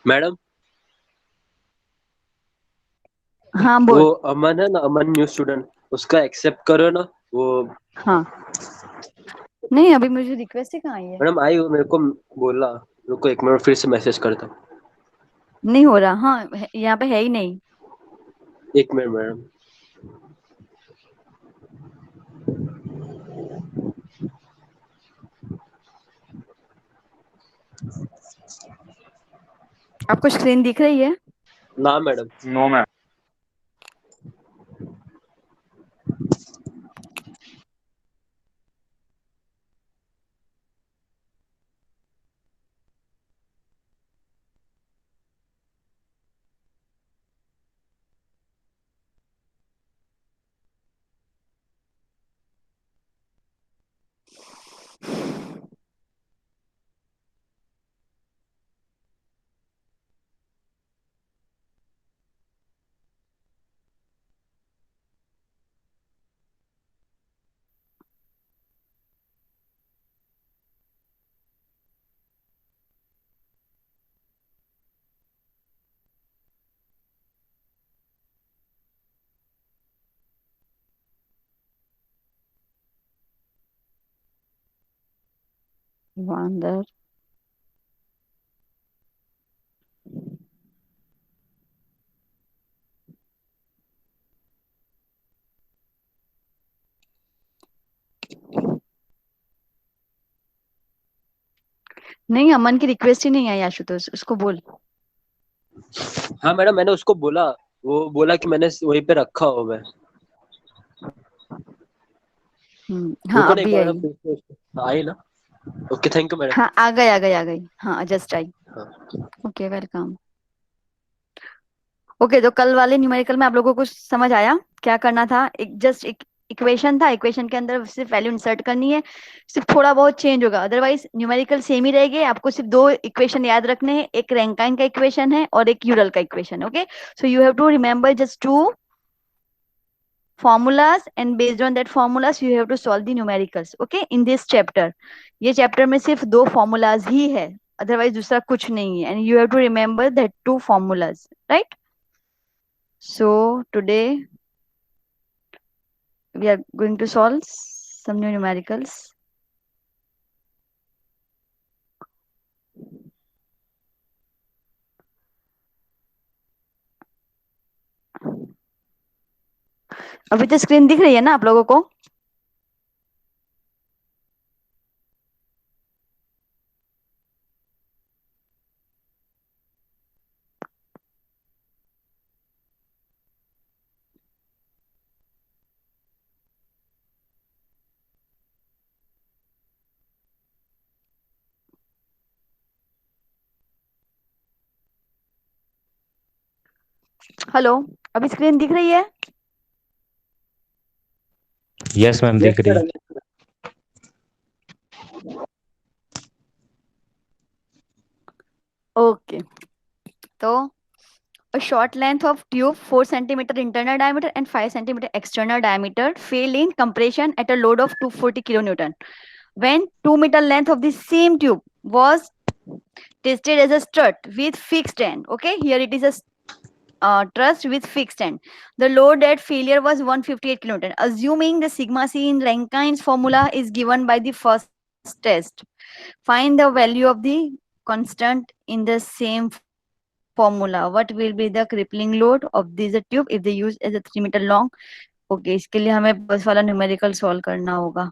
Madam, हाँ वो बोल। अमन है ना, अमन न्यू स्टूडेंट, उसका एक्सेप्ट करो ना वो। हाँ, नहीं अभी मुझे रिक्वेस्ट ही कहाँ आई है। मैडम आई वो मेरे को बोला। रुको एक मिनट, फिर से मैसेज करता हूँ। नहीं हो रहा, हाँ यहाँ पे है ही नहीं। एक मिनट मैडम। आपको स्क्रीन दिख रही है? ना मैडम। No ma'am. वांदर। नहीं, अमन की रिक्वेस्ट ही नहीं आई आशुतोष, उसको बोल। हाँ मैडम, मैंने उसको बोला। वो बोला कि मैंने वहीं पे रखा हुआ है। हाँ रुको ना एक अभी बार, आई। फिर से आई ना। Okay, thank you madam. हाँ आ गई आ गई आ गई, हाँ जस्ट आई। हाँ ओके वेलकम। ओके, तो कल वाले न्यूमेरिकल में आप लोगों को कुछ समझ आया? क्या करना था? एक जस्ट एक इक्वेशन था, इक्वेशन के अंदर सिर्फ वैल्यू इंसर्ट करनी है। सिर्फ थोड़ा बहुत चेंज होगा, अदरवाइज न्यूमेरिकल सेम ही रहेगी। आपको सिर्फ दो इक्वेशन याद रखने हैं, एक रैंकाइन का इक्वेशन है और एक यूरल का equation. Okay, so you have to remember just two formulas, and based on that formulas you have to solve the numericals, okay, in this chapter। ये चैप्टर में सिर्फ दो formulas ही है, अदरवाइज दूसरा कुछ नहीं है, and you have to remember that two formulas, right? So today we are going to solve some new numericals। अभी तो स्क्रीन दिख रही है ना आप लोगों को? हेलो, अभी स्क्रीन दिख रही है? यस मैम, यस दिख रही है। मैडम। ओके, तो a short length of tube 4 centimeter internal diameter and 5 centimeter external diameter fail in compression at a load of 240 kilonewton when 2 meter length of the same tube was tested as a strut with fixed end. Okay, here it is a truss with fixed end. The load at failure was 158 kilonewton. Assuming the sigma c in Rankine's formula is given by the first test, find the value of the constant in the same formula. What will be the crippling load of this tube if they use as a 3 meter long? Okay, इसके लिए हमें बस वाला numerical solve करना होगा,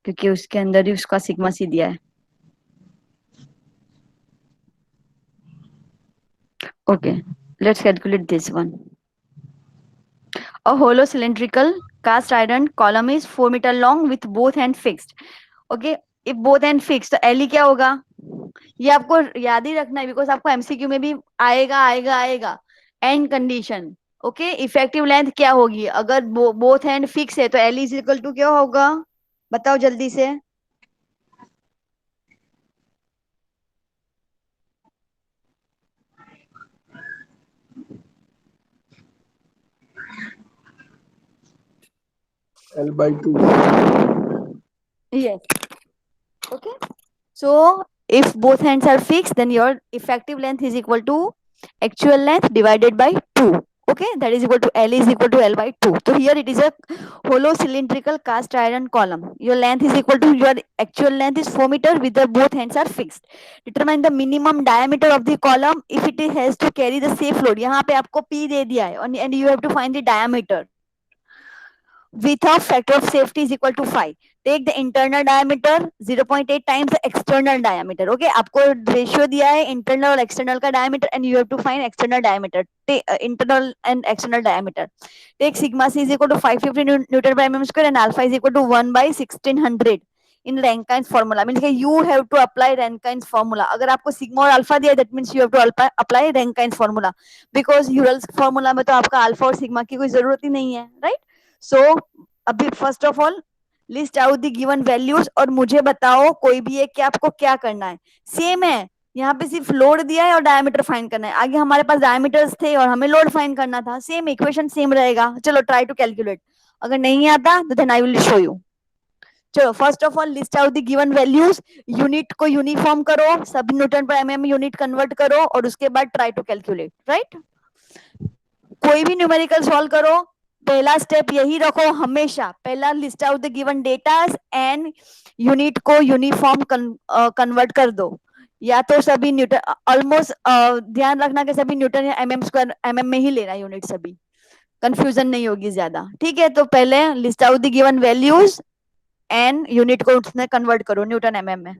क्योंकि उसके अंदर ही उसका सिग्मा सी दिया है। Okay, let's calculate this one. A hollow cylindrical cast iron column is 4 meter long with both hand fixed. Okay, if both hand fixed, तो एल क्या होगा? ये आपको याद ही रखना है, बिकॉज आपको एमसीक्यू में भी आएगा आएगा आएगा। And condition. Okay, effective length क्या होगी अगर बोथ हैंड फिक्स है? तो एल इज इक्वल टू क्या होगा? बताओ जल्दी से। L/2। Yes. Okay, so If both hands are fixed, then your effective length is equal to actual length divided by 2. Okay, that is equal to L is equal to L by 2. So here it is a hollow cylindrical cast iron column. Your length is equal to your actual length is 4 meter with the both hands are fixed. Determine the minimum diameter of the column if it has to carry the safe load. यहाँ पे आपको P दे दिया है and you have to find the diameter. With a factor of safety is equal to 5. Take the internal diameter 0.8 times the external diameter. Okay, आपको ratio दिया है internal और external का diameter and you have to find external diameter. Internal and external diameter. Take sigma c is equal to 550 Newton per mm square and alpha is equal to 1 by 1600 in Rankine's formula. Means you have to apply Rankine's formula. अगर आपको sigma और alpha दिया, that means you have to apply Rankine's formula, because Ural's formula में तो आपका alpha और sigma की कोई जरूरत ही नहीं है, right? So अभी first of all list out the given values और मुझे बताओ कोई भी एक कि आपको क्या करना है. सेम है, यहाँ पे सिर्फ लोड दिया है और डायमीटर फाइंड करना है. आगे हमारे पास डायमीटर्स थे और हमें लोड फाइंड करना था. सेम इक्वेशन सेम रहेगा. चलो ट्राई टू कैलकुलेट. अगर नहीं आता तो then I will show you. चलो first of all list out the given values. Unit को यूनिफॉर्म करो, सब न्यूटन पर एमएम यूनिट कन्वर्ट करो और उसके बाद ट्राई टू कैलकुलेट. राइट, कोई भी न्यूमेरिकल सॉल्व करो, पहला स्टेप यही रखो हमेशा. पहला list out the given datas and unit को यूनिफॉर्म कन्वर्ट कर दो. या तो सभी न्यूटन ऑलमोस्ट ध्यान रखना कि सभी न्यूटन या एमएम स्क्वायर एमएम में ही लेना यूनिट, सभी कंफ्यूजन नहीं होगी ज्यादा. ठीक है, तो पहले list out the given values and unit को उसमें कन्वर्ट करो न्यूटन एमएम में.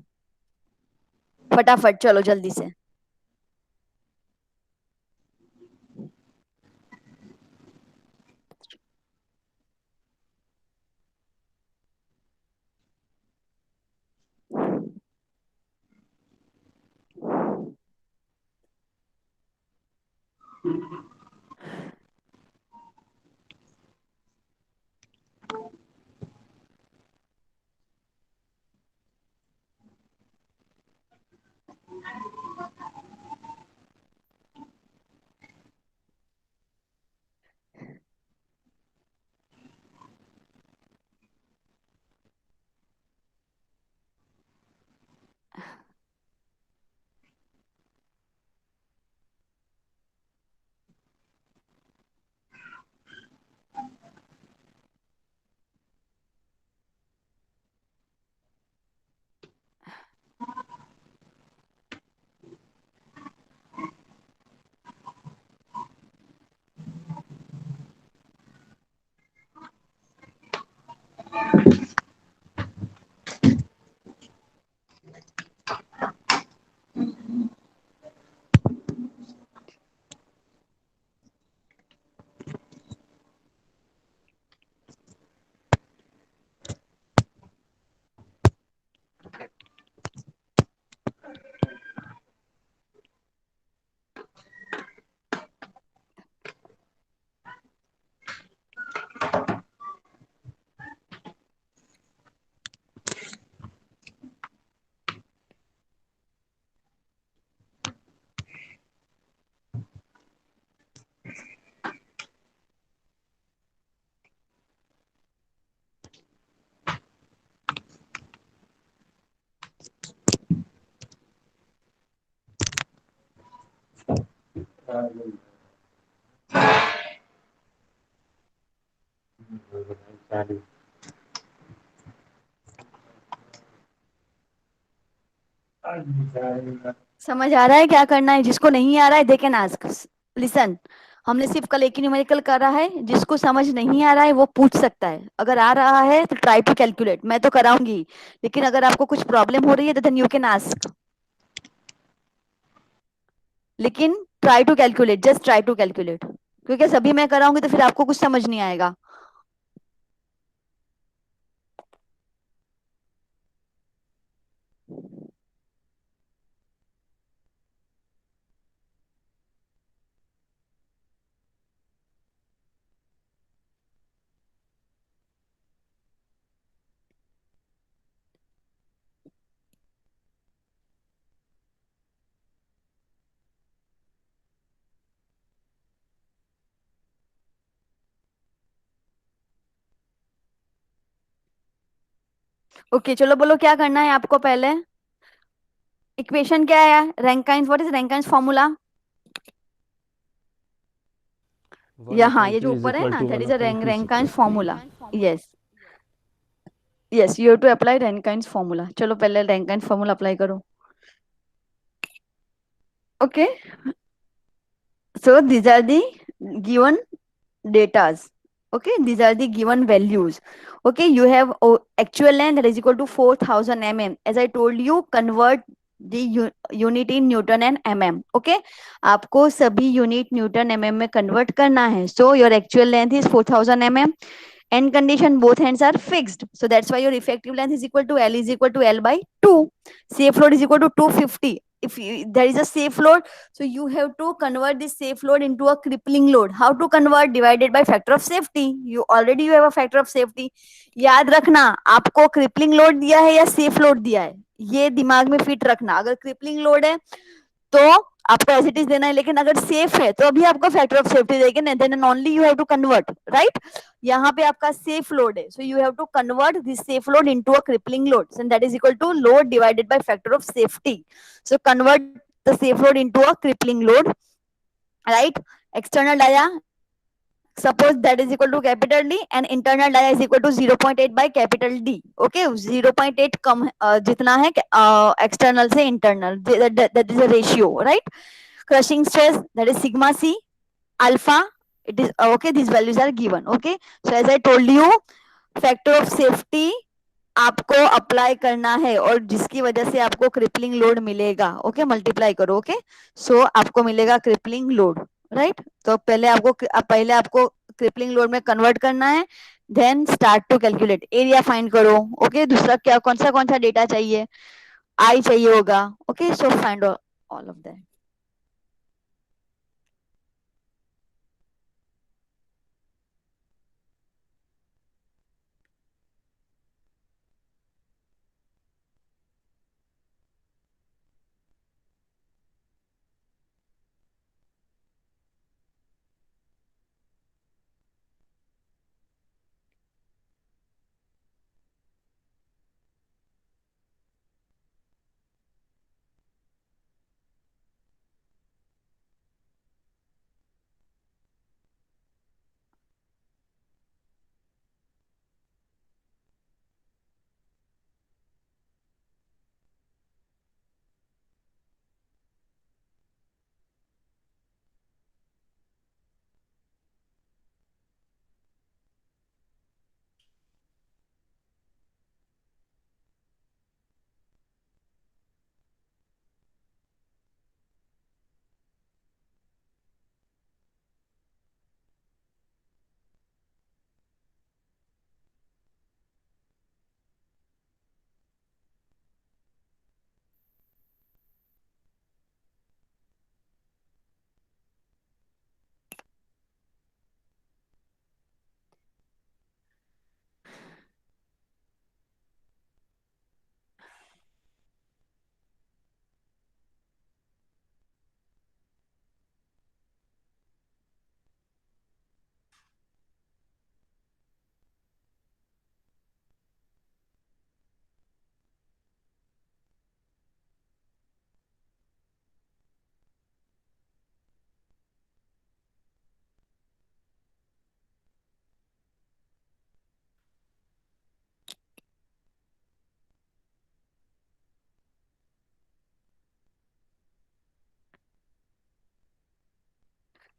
फटाफट चलो जल्दी से. समझ आ रहा है क्या करना है? जिसको नहीं आ रहा है दे कैन आस्क. लिसन, हमने सिर्फ कल एक ही न्यूमेरिकल करा है. जिसको समझ नहीं आ रहा है वो पूछ सकता है. अगर आ रहा है तो ट्राई टू कैलकुलेट. मैं तो कराऊंगी, लेकिन अगर आपको कुछ प्रॉब्लम हो रही है तो देन यू कैन आस्क. लेकिन try to calculate, just try to calculate, क्योंकि सभी मैं कराऊंगी तो फिर आपको कुछ समझ नहीं आएगा. ओके चलो बोलो क्या करना है आपको पहले. इक्वेशन क्या है? Rankine's, what is Rankine's formula? One यहाँ अपॉन ये जो टू इज ऊपर है इक्वल ना, to that one is a upon two c Rankine's q. Formula. Yes, yes, you have to apply Rankine's formula. चलो पहले रैंकाइंस फॉर्मूला अप्लाई करो. Okay, so these are the given datas. Okay, these are the given values. Okay, you have actual length that is equal to 4000 mm. As I told you, convert the unit in Newton and mm. Okay, आपको सभी unit Newton mm में convert करना है. So your actual length is 4000 mm. End condition, both ends are fixed, so that's why your effective length is equal to L is equal to L by 2. Safe load is equal to 250. If there is a safe load, so you have to convert this safe load into a crippling load. How to convert? Divided by factor of safety. You have a factor of safety. याद रखना, आपको crippling load दिया है या safe load दिया है, ये दिमाग में फिट रखना. अगर क्रिपलिंग लोड है तो आपको एज इट इज देना है, लेकिन अगर सेफ है तो अभी आपको फैक्टर ऑफ सेफ्टी देंगे, then and only you have to convert, right. यहाँ पे आपका सेफ लोड है, so you have to convert this safe load into a crippling load, and that is equal to load divided by factor of safety. So convert the safe load into a crippling load, right. External dia, suppose that is equal to capital D and internal dia is equal to 0.8 by capital D. Okay, 0.8 कम जितना है external से internal, that is a ratio, right. Crushing stress, that is sigma c alpha, it is okay, these values are given. Okay, so as I told you, factor of safety आपको apply करना है और जिसकी वजह से आपको crippling load मिलेगा. Okay, multiply करो. ओके, सो आपको मिलेगा क्रिपलिंग लोड, राइट. तो पहले आपको क्रिपलिंग लोड में कन्वर्ट करना है, then start to calculate. Area find करो. ओके, दूसरा क्या, कौन सा डेटा चाहिए? आई चाहिए होगा. Okay, so find all of that.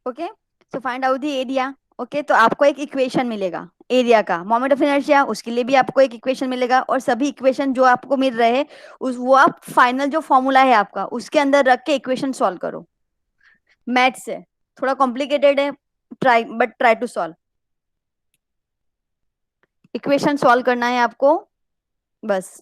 Okay, so find out the area. Okay, तो आपको एक इक्वेशन मिलेगा एरिया का, मोमेंट ऑफ इनर्शिया, उसके लिए भी आपको एक इक्वेशन मिलेगा. और सभी इक्वेशन जो आपको मिल रहे हैं उस वो आप फाइनल जो फॉर्मूला है आपका उसके अंदर रख के इक्वेशन सॉल्व करो. मैथ्स है, थोड़ा कॉम्प्लिकेटेड है, try to solve. Equation solve करना है आपको, बस.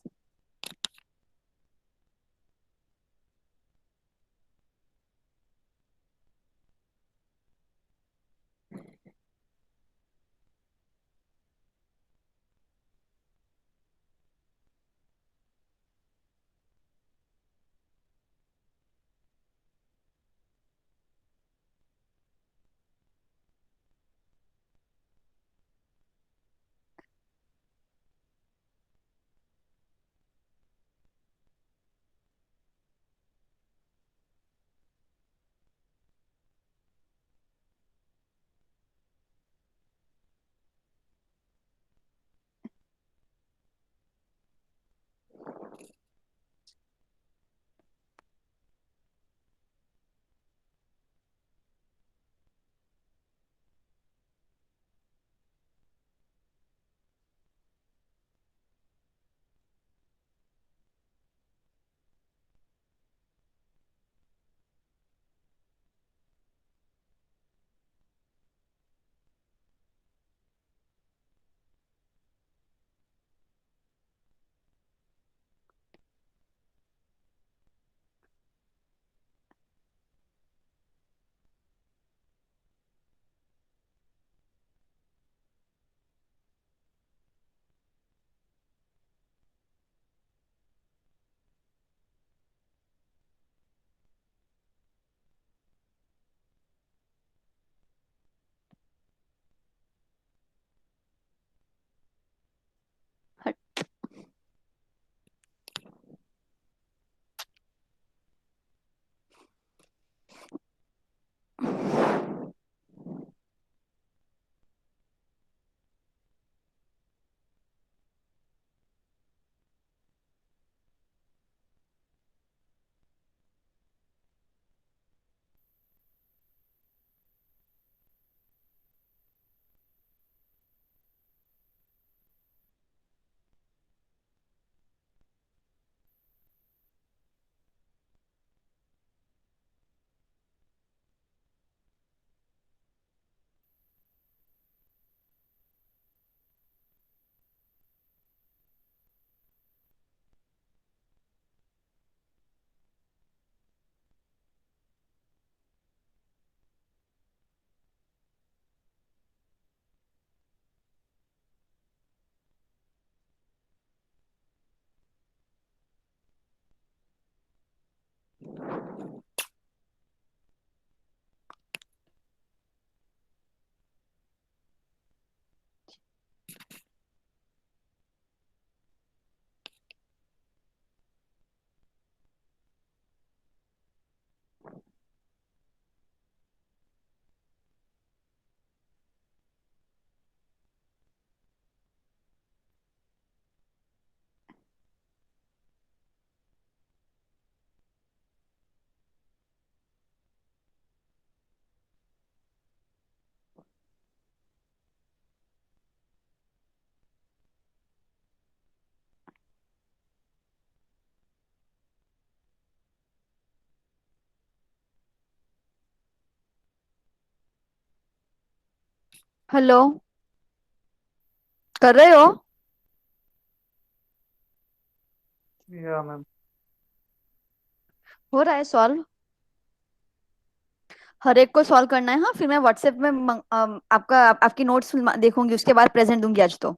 हेलो, कर रहे मैम। हो रहा है सॉल्व? हर एक को सॉल्व करना है। हाँ, फिर मैं व्हाट्सएप में आपकी नोट्स देखूंगी, उसके बाद प्रेजेंट दूंगी आज तो।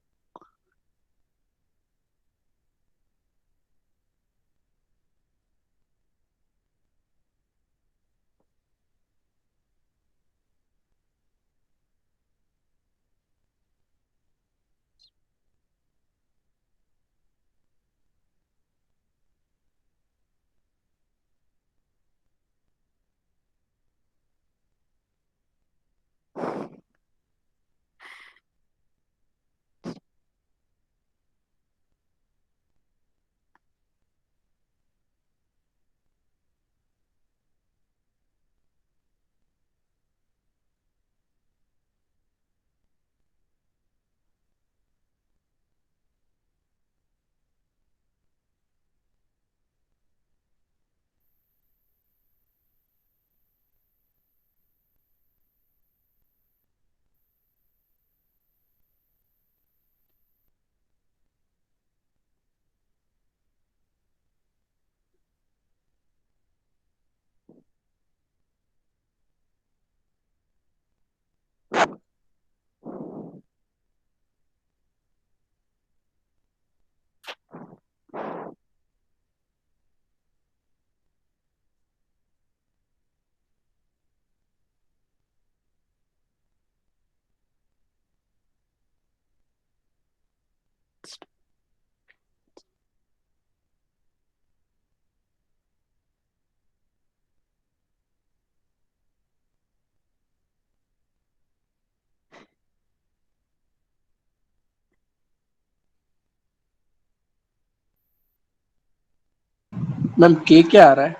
मैम के क्या आ रहा है?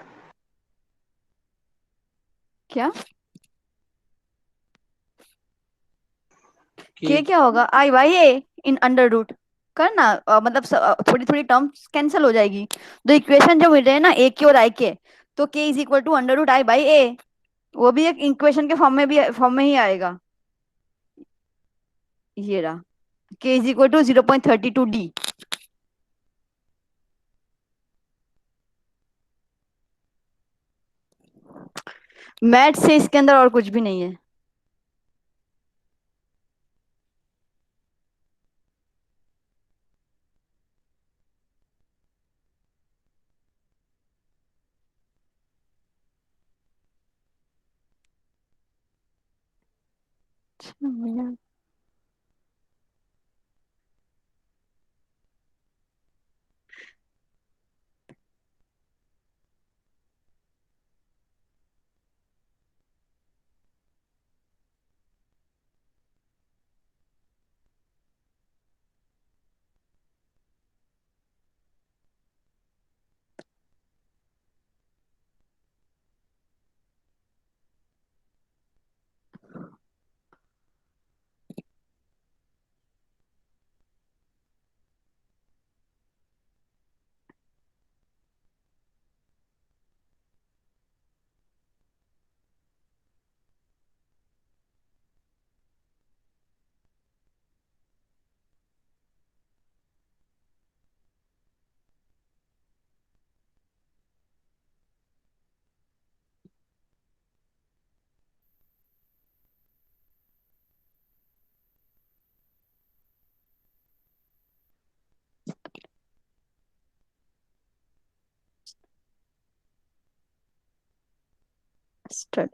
क्या के के क्या होगा? I by A in under root. करना मतलब थोड़ी थोड़ी टर्म्स कैंसिल हो जाएगी। दो इक्वेशन जो मिल रहे हैं ना, ए के और आई के, तो K is equal to under root I by A. वो भी एक इक्वेशन के फॉर्म में ही आएगा। ये रहा, K is equal to 0.32 D. Math से इसके अंदर और कुछ भी नहीं है। स्टड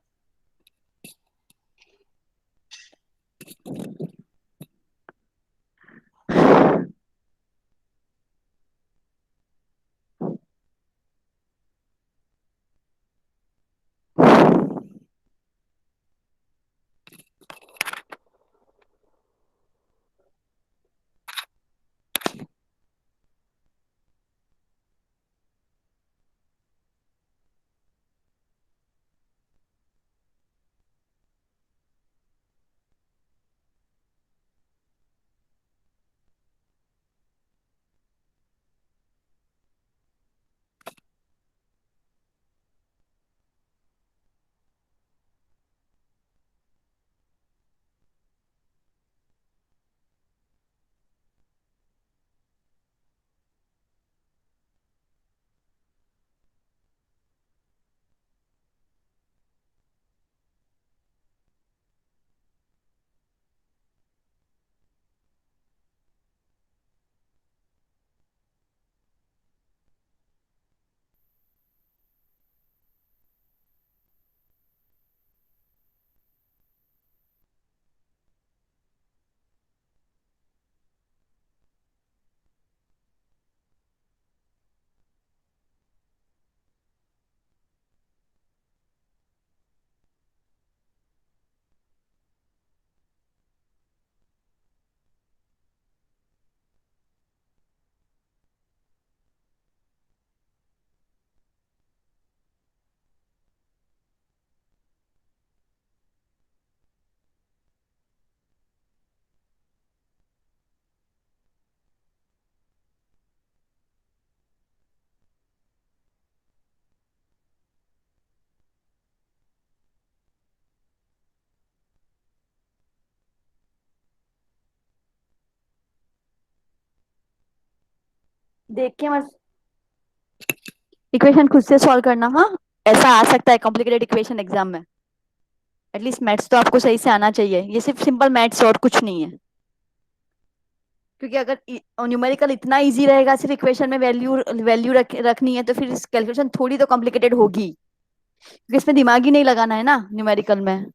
देख के मत इक्वेशन खुद से सॉल्व करना। हाँ, ऐसा आ सकता है कॉम्प्लिकेटेड इक्वेशन एग्जाम में। एटलीस्ट मैथ्स तो आपको सही से आना चाहिए, ये सिर्फ सिंपल मैथ्स और कुछ नहीं है। क्योंकि अगर न्यूमेरिकल इतना इजी रहेगा, सिर्फ इक्वेशन में वैल्यू वैल्यू रखनी है, तो फिर कैलकुलेशन थोड़ी तो कॉम्प्लिकेटेड होगी, क्योंकि इसमें दिमाग ही नहीं लगाना है ना न्यूमेरिकल में।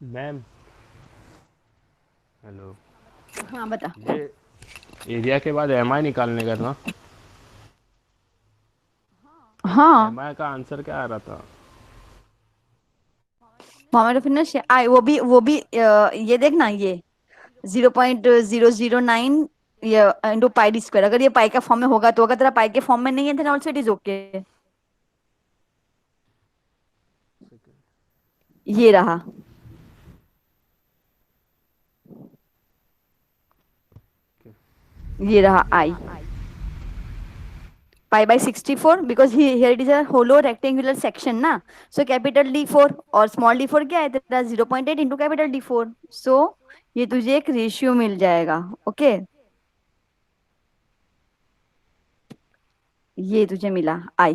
Ma'am, hello. हाँ बता। ये एरिया के बाद एम आई निकालने का ना, हाँ, एम आई का आंसर क्या आ रहा था? मोमेंट ऑफ इनर्शिया आई, वो भी ये देखना, ये 0.009 ये इंटू पाई डी स्क्वायर। अगर ये पाई का फॉर्म में होगा तो, अगर तेरा पाई के फॉर्म में नहीं है then also it is okay. ये रहा, ये रहा I pi by 64, because here it is a hollow rectangular section ना। सो कैपिटल D4 और स्मॉल d4 क्या है तेरा, 0.8 इंटू कैपिटल D4। सो ये तुझे एक रेशियो मिल जाएगा। ओके, ये तुझे मिला आई।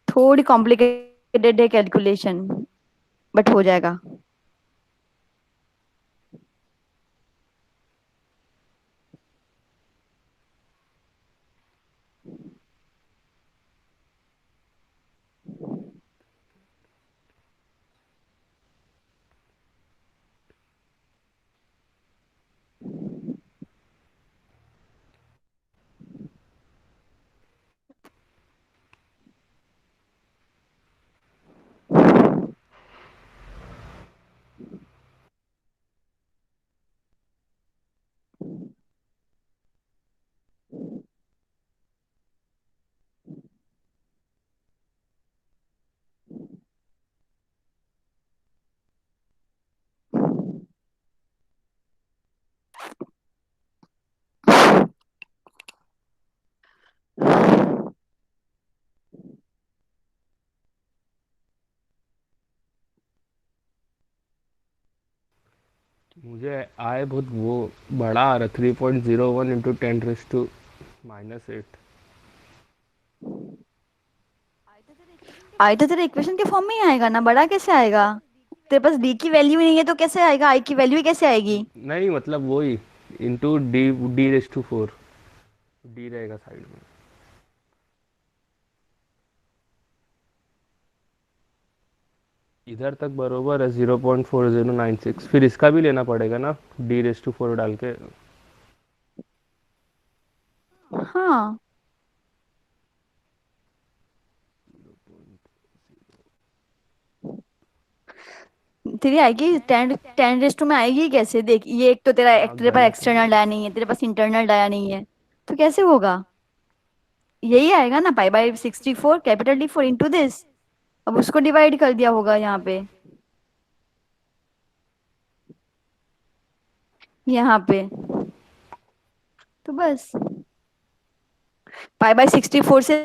थोड़ी कॉम्प्लिकेटेड है कैलकुलेशन, बट हो जाएगा। मुझे आए बहुत वो बड़ा आ रहा, 3.01 इंटू 10⁻⁻8। आई तो तेरे इक्वेशन के फॉर्म में ही आएगा ना, बड़ा कैसे आएगा? तेरे पास डी की वैल्यू ही नहीं है तो कैसे आएगा, आई की वैल्यू ही कैसे आएगी? नहीं मतलब वही इंटू D4, डी रहेगा साइड में। इधर तक बरोबर है 0.4096, फिर इसका भी लेना पड़ेगा ना D4 डाल के। हाँ, तेरी आएगी 10 10 में आएगी कैसे? देख, ये एक तो तेरा हाँ तेरे पास गलत है। एक्सटर्नल डाया नहीं है, तेरे पास इंटरनल डाया नहीं है, तो कैसे होगा? यही आएगा ना, पाई by 64 capital D4 into this. अब उसको डिवाइड कर दिया होगा यहाँ पे, यहाँ पे, तो बस पाई बाय 64 से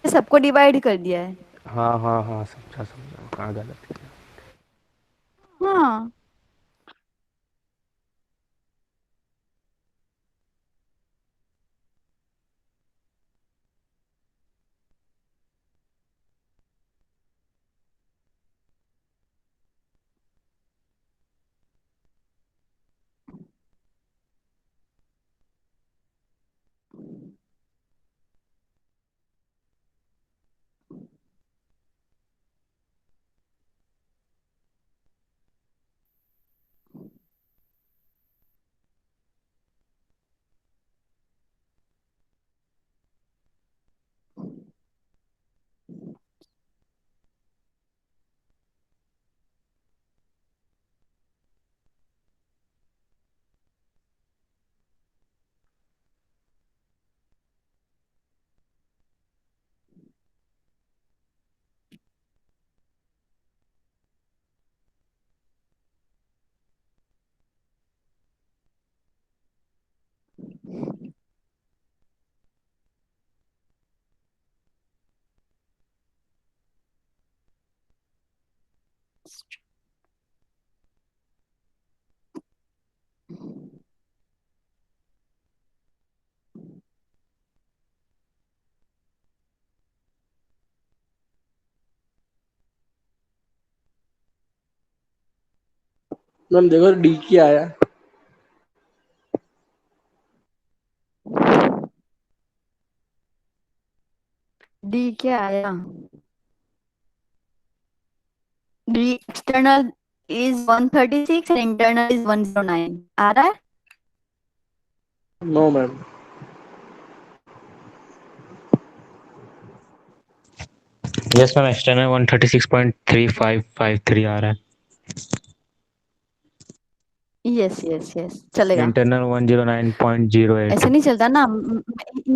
सबको डिवाइड कर दिया है। हाँ हाँ हाँ, समझा समझा, कहाँ गलत किया। हाँ, मैम देखो डी क्या आया। डी क्या आया? D external is 136 and internal is 109 आ रहा है? No ma'am. Yes ma'am, external 136.3553 आ रहा है। यस यस यस चलेगा। इंटरनल 109.08। ऐसे नहीं चलता ना।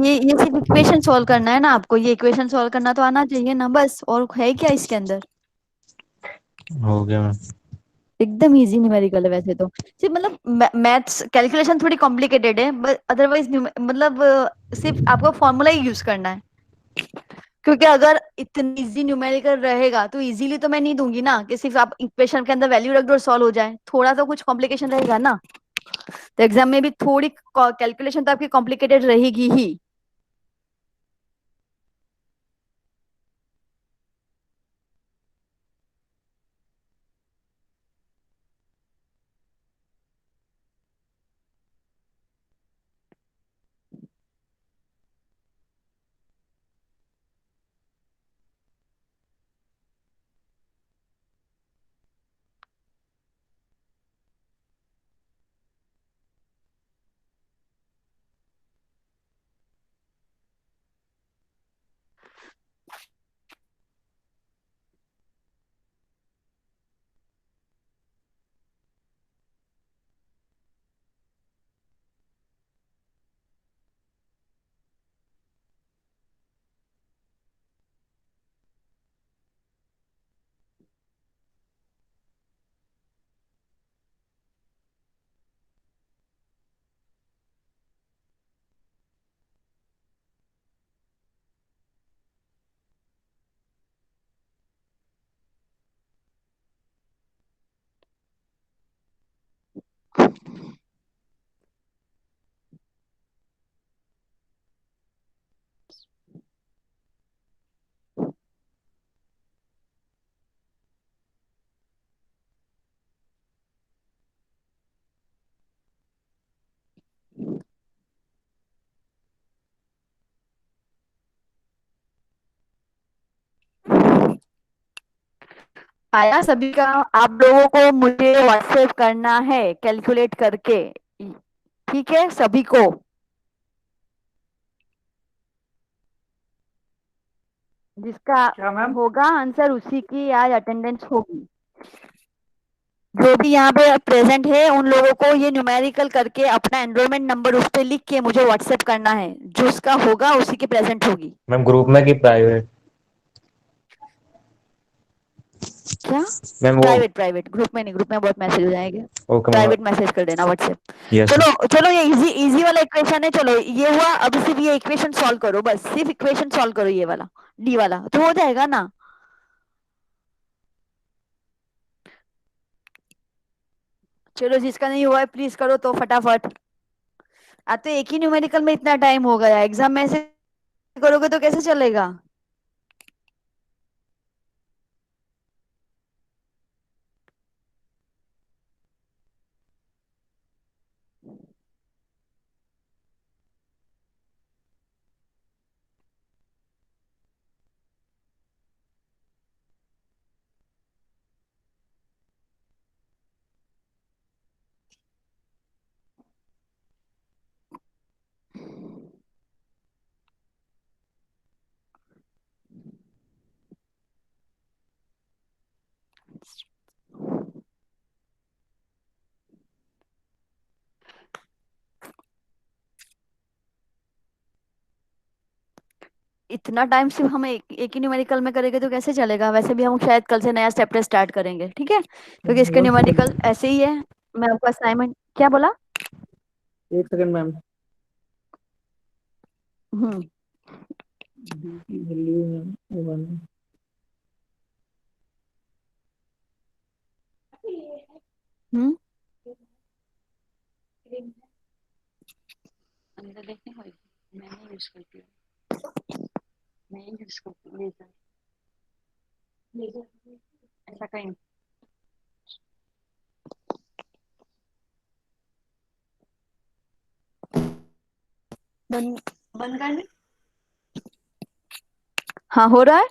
ये सिर्फ इक्वेशन सॉल्व करना है ना आपको, ये इक्वेशन सॉल्व करना तो आना चाहिए ना बस, और है क्या इसके अंदर? हो गया मैम। एकदम इजी न्यूमेरिकल है वैसे तो। सिर्फ मतलब मैथ्स कैलकुलेशन थोड़ी कॉम्प्लिकेटेड है, बट अदरवाइज मतलब सिर्फ आपको फॉर्मूला ही यूज करना है। क्योंकि अगर इतनी इजी न्यूमेरिकल रहेगा तो इजीली तो मैं नहीं दूंगी ना, कि सिर्फ आप इक्वेशन के अंदर वैल्यू रख दो और सॉल्व हो जाए। थोड़ा तो कुछ कॉम्प्लिकेशन रहेगा ना, तो एग्जाम में भी थोड़ी कैलकुलेशन तो आपकी कॉम्प्लिकेटेड रहेगी ही। आया सभी का? आप लोगों को मुझे व्हाट्सएप करना है कैलकुलेट करके, ठीक है सभी को? जिसका क्या मैम? होगा आंसर उसी की आज अटेंडेंस होगी। जो भी यहाँ पे प्रेजेंट है उन लोगों को ये न्यूमेरिकल करके अपना एनरोलमेंट नंबर उस पे लिख के मुझे व्हाट्सएप करना है, जो उसका होगा उसी की प्रेजेंट होगी। मैम ग्रुप में कि प्राइवेट? क्या? मैम वो प्राइवेट प्राइवेट, ग्रुप में नहीं, ग्रुप में बहुत मैसेज हो जाएंगे। Okay private ma'am. मैसेज कर देना व्हाट्सएप। यस चलो चलो, ये इजी इजी वाला इक्वेशन है। चलो ये हुआ, अब सिर्फ ये इक्वेशन सॉल्व करो, बस सिर्फ इक्वेशन सॉल्व करो, ये वाला डी वाला तो हो जाएगा ना। चलो जिसका नहीं हुआ है प्लीज करो तो फटाफट। अब तो एक ही न्यूमेरिकल में इतना टाइम हो गया, एग्जाम में ऐसे करोगे तो कैसे चलेगा? इतना टाइम सिर्फ हम एक ही न्यूमेरिकल में करेंगे तो कैसे चलेगा? वैसे भी हम शायद कल से नया चैप्टर स्टार्ट करेंगे, ठीक है, क्योंकि इसके वन न्यूमेरिकल सेकंड, ऐसे ही है। मैं आपको असाइनमेंट क्या बोला? एक सेकंड मैम। हम्म। डी की वैल्यू मैम 1। हम्म अंदर देखने को मैं नहीं यूज करती हूँ, मैं यूज करती हूँ लेजर। लेजर ऐसा कहीं बंद बंद कर दे। हाँ हो रहा है।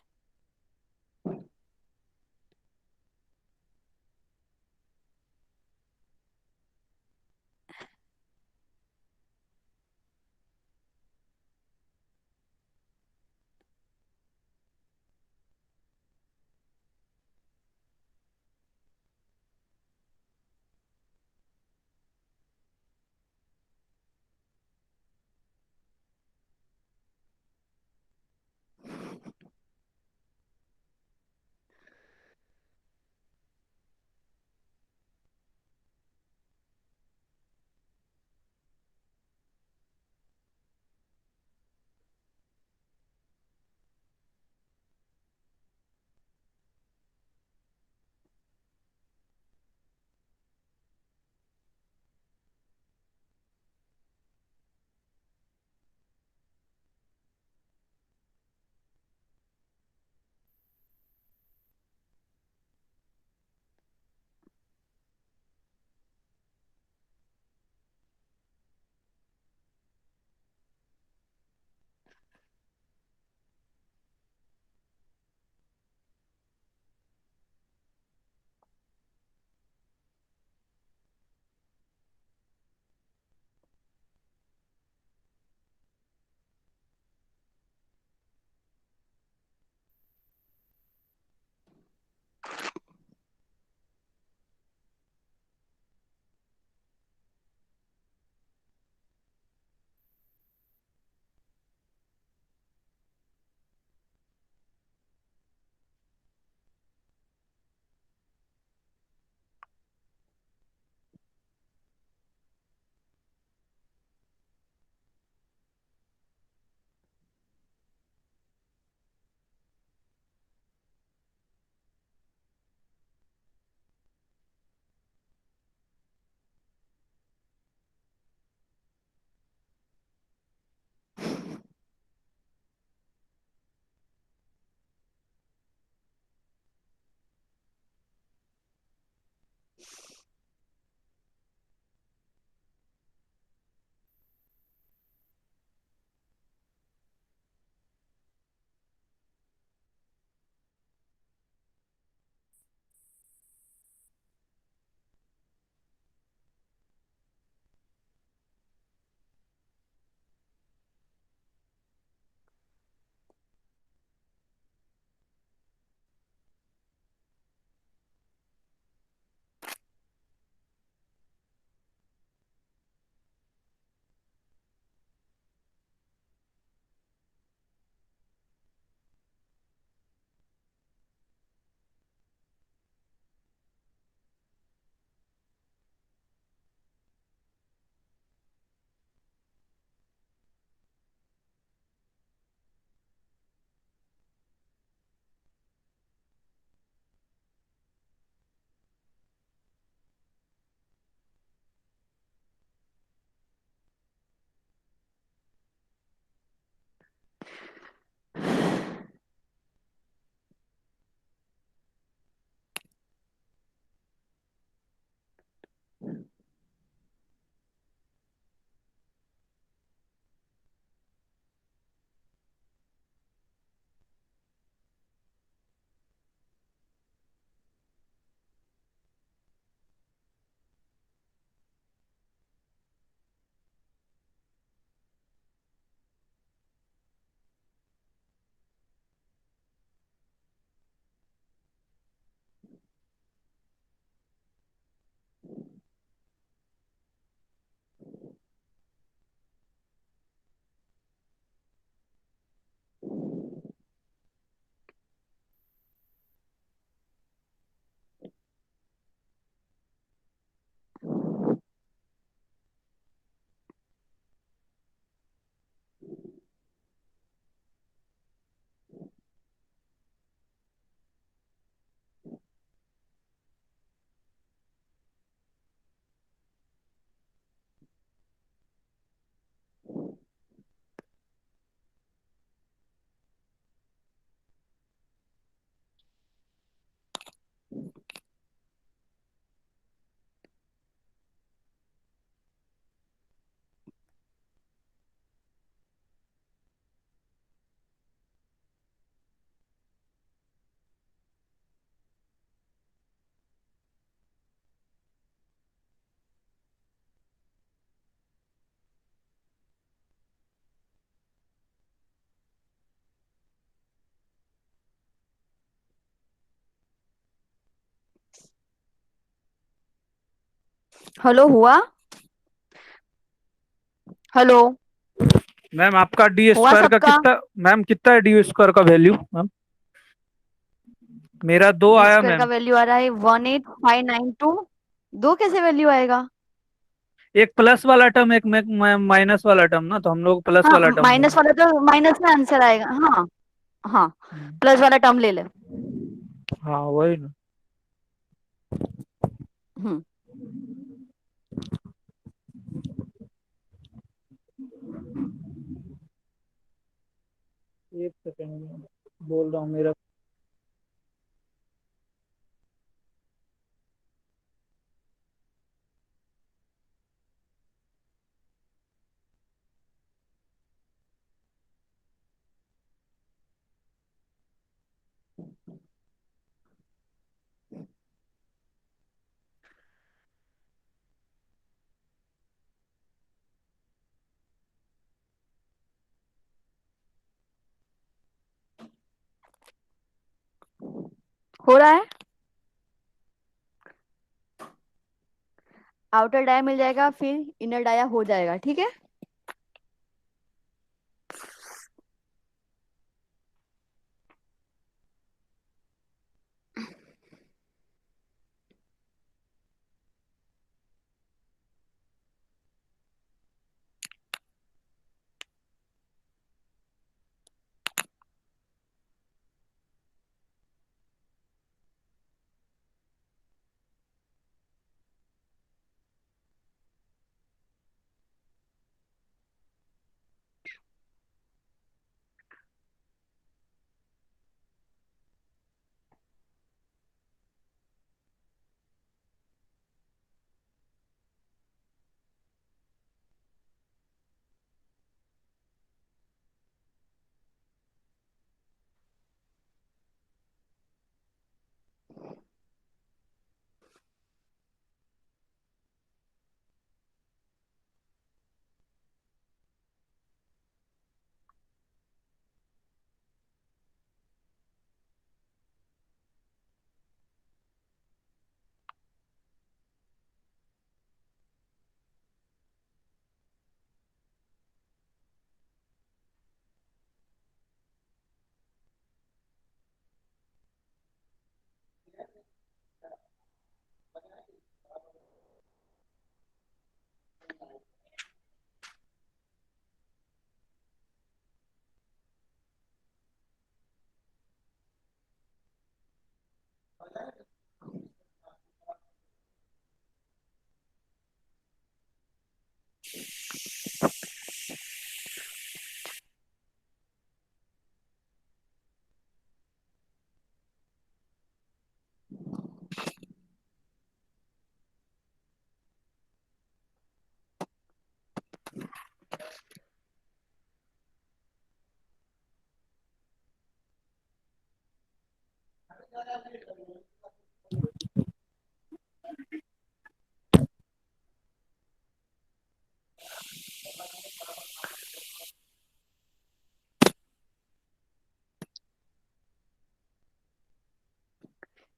हेलो हुआ? हेलो मैम आपका डी हुआ स्क्वायर का सबका? कितना, मैम कितना है डी स्क्वायर का वैल्यू मैम? मेरा 2 डी आया स्क्वायर का मैम। वैल्यू आ रहा है 18592। दो कैसे वैल्यू आएगा? एक प्लस वाला टर्म, एक माइनस वाला टर्म ना, तो हम लोग प्लस हाँ वाला टर्म माइनस वाला तो माइनस में आंसर आएगा। हाँ हाँ प्लस वाला टर्म ले ले। हाँ वही ना। हम्म एक सेकंड बोल रहा हूँ मेरा। हो रहा है। आउटर डाया मिल जाएगा, फिर इनर डाया हो जाएगा। ठीक है।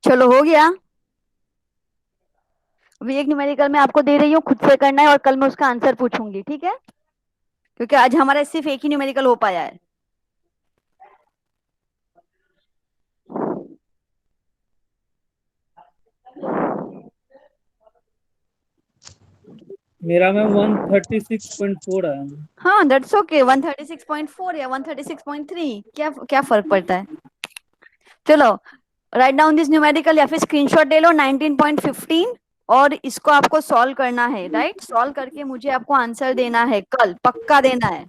चलो हो गया। अभी एक न्यूमेरिकल मैं आपको दे रही हूँ, खुद से करना है और कल मैं उसका आंसर पूछूंगी। ठीक है, क्योंकि आज हमारा सिर्फ एक ही न्यूमेरिकल हो पाया है। मेरा मैम 136.4 आया मैम। हाँ दैट्स ओके। 136.4 या 136.3 क्या क्या फर्क पड़ता है। चलो राइट डाउन दिस न्यूमेरिकल या फिर स्क्रीनशॉट ले लो 19.15 और इसको आपको सॉल्व करना है। राइट, सॉल्व करके मुझे आपको आंसर देना है, कल पक्का देना है,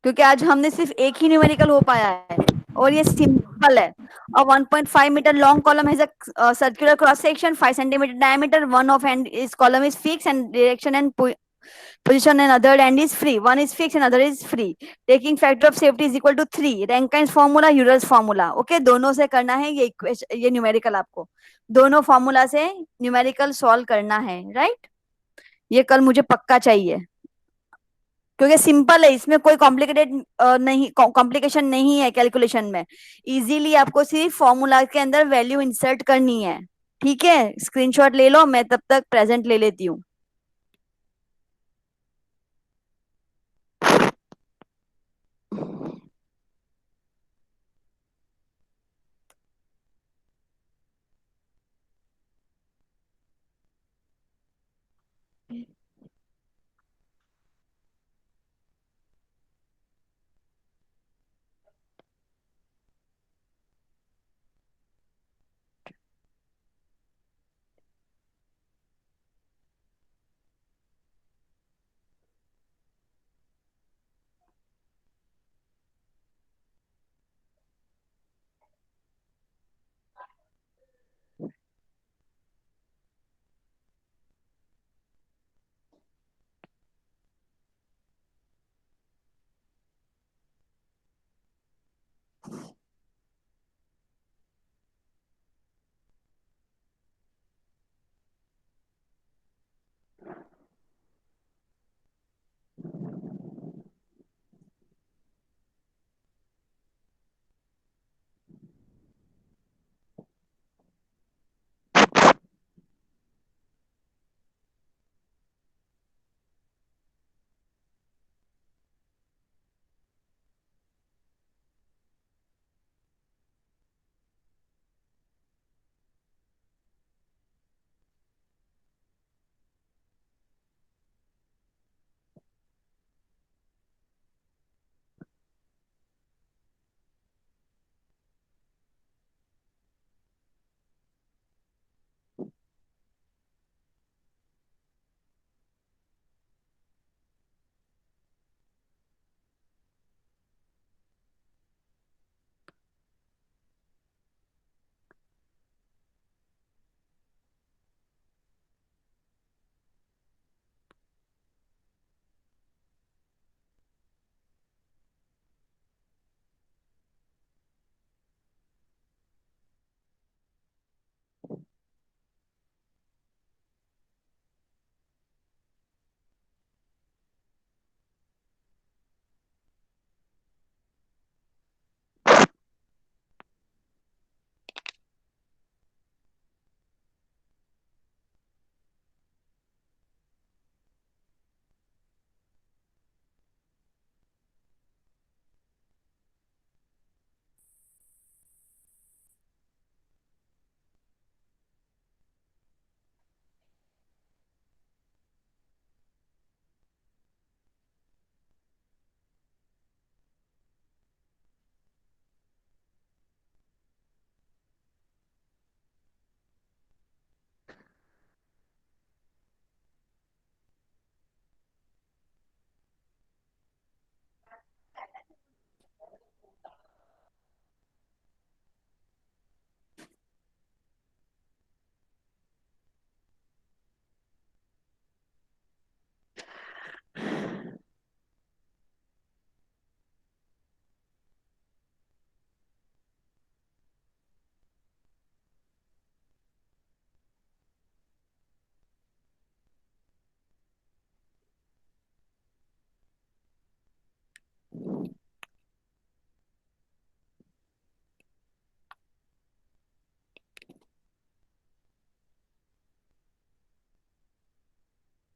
क्योंकि आज हमने सिर्फ एक ही न्यूमेरिकल हो पाया है और ये सिंपल है। A 1.5 meter long column has a circular cross section 5 centimeter diameter. One of and its column is fixed and direction and position and other end is free. One is fixed and other is free. Taking factor of safety is equal to 3. Rankine's formula, Euler's formula. Okay, दोनों से करना है ये equation, ये numerical आपको दोनों formula से numerical solve करना है। राइट, ये कल मुझे पक्का चाहिए, क्योंकि सिंपल है, इसमें कोई कॉम्प्लिकेटेड नहीं, कॉम्प्लिकेशन नहीं है कैलकुलेशन में। इजीली आपको सिर्फ फॉर्मूला के अंदर वैल्यू इंसर्ट करनी है। ठीक है, स्क्रीनशॉट ले लो, मैं तब तक प्रेजेंट ले लेती हूँ।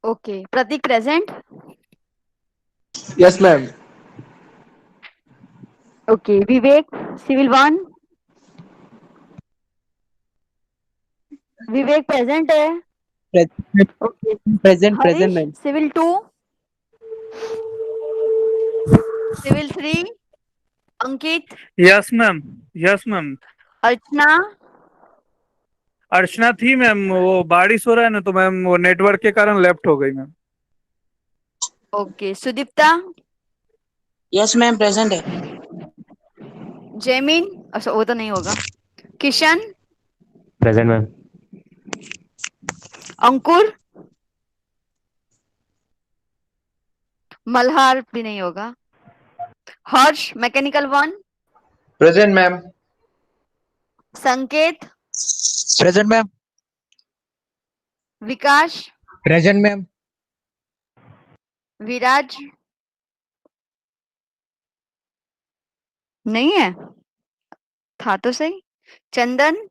Okay, Pratik present. Yes ma'am. Okay, Vivek civil 1। Vivek present है। Okay, present Harish ma'am. Civil 2, civil 3, Ankit, yes ma'am, yes ma'am. Archana, Archana थी मैम, वो बारिश हो रहा है ना तो मैम वो नेटवर्क के कारण लेफ्ट हो गई ma'am. Okay, Sudipta, yes ma'am present है। जैमिन, अच्छा वो तो नहीं होगा, किशन, प्रेजेंट मैम। अंकुर, मल्हार भी नहीं होगा, हर्ष मैकेनिकल 1, प्रेजेंट मैम। संकेत, प्रेजेंट मैम। विकास, प्रेजेंट मैम। विराज, नहीं है, था तो सही, चंदन,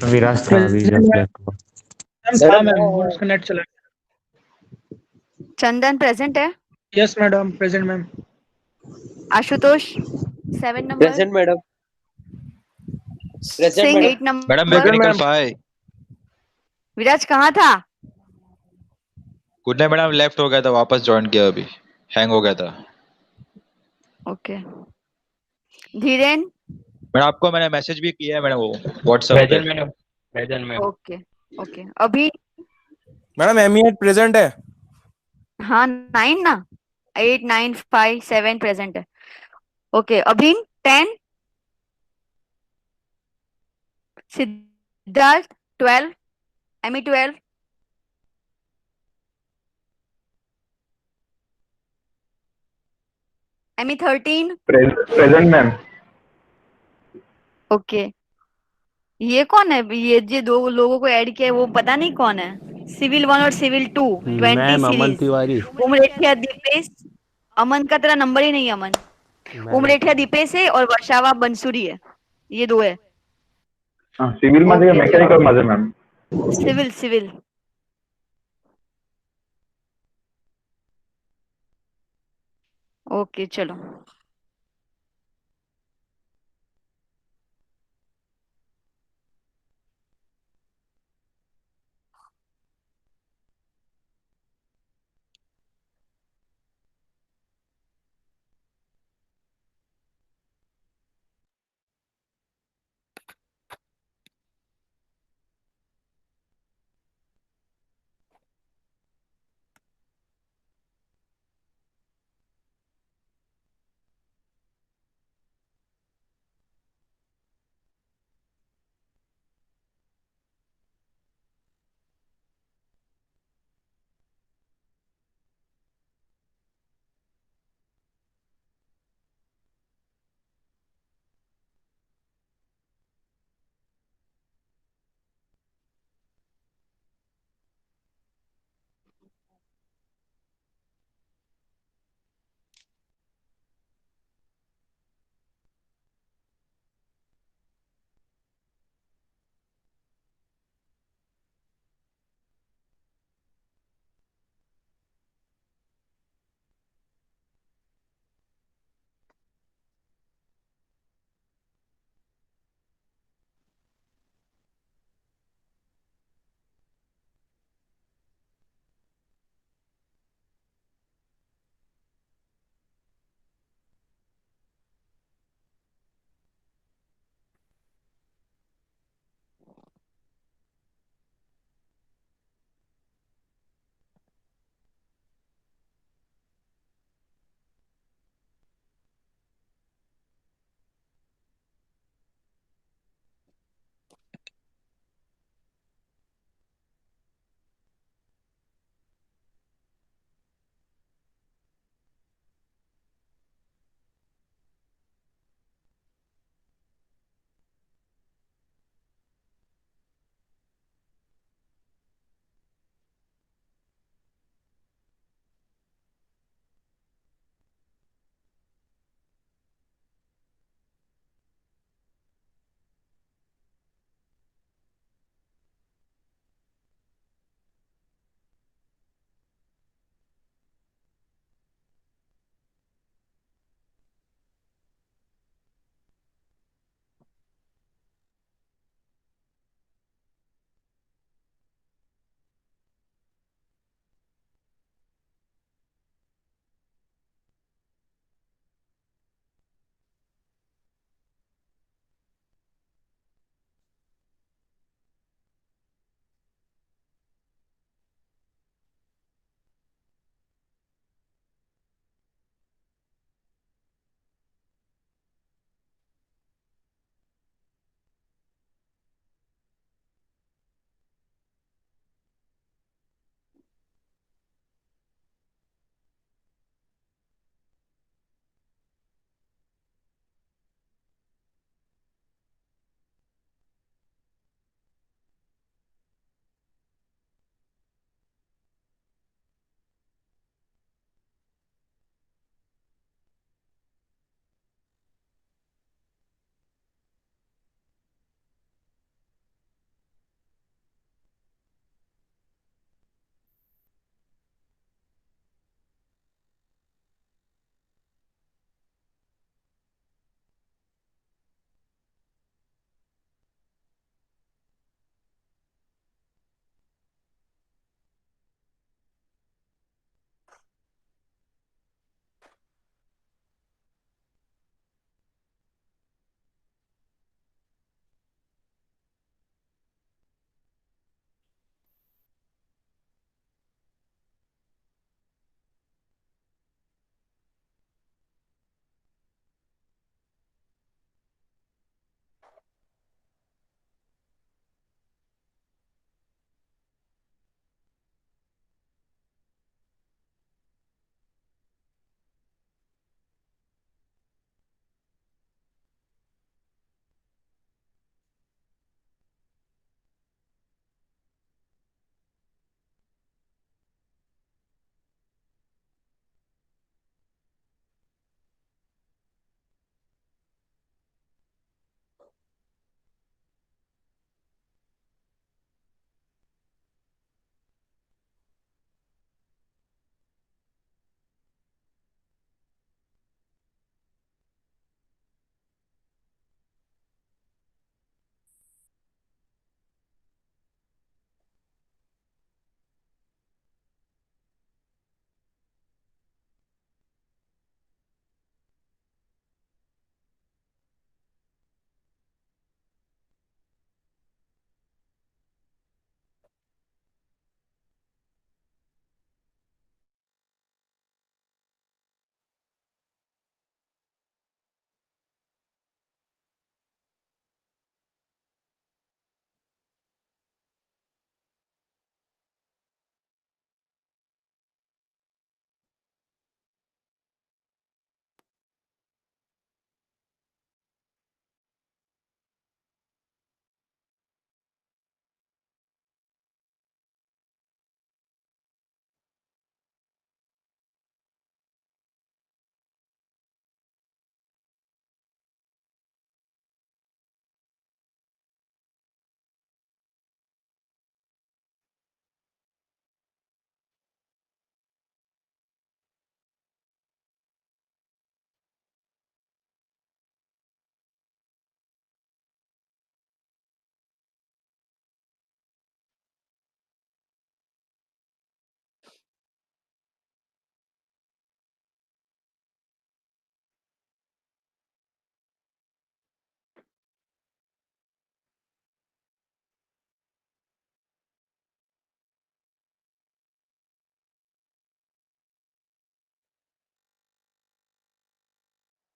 विराज था अभी जस्ट लेफ्ट हुआ। हाँ मैम, उसका नेट चला चंदन प्रेजेंट है। गया। Yes madam, present ma'am. Ashutosh 7 number. Present madam. Present Singh madam. 8 number. Madam mechanical 5। विराज कहाँ था? कुछ नहीं मैडम, लेफ्ट हो गया था, वापस ज्वाइन किया अभी, हैंग हो गया था। ओके। धीरेन। मैडम आपको मैंने मैसेज भी किया है मैडम, वो व्हाट्सएप पे। Present madam, present ma'am. Okay okay. अभी मैडम एम प्रेजेंट है। हाँ 9 ना, 8 9 5 7 प्रेजेंट है। ओके अभी 10। सिद्धार्थ 12। एमी 12। एमी 13। Present ma'am. ओके। ये कौन है? ये दो लोगों को ऐड किया है, वो पता नहीं कौन है। सिविल 1 और सिविल 2 20 मैम अमन सीरीज। तिवारी। उमरेठिया दीपेश। अमन का तेरा नंबर ही नहीं है अमन। उमरेठिया दीपेश है और वर्षावा बंसुरी है, ये दो है। सिविल मध्ये मेकॅनिकल मध्ये मॅम। Civil civil. ओके चलो।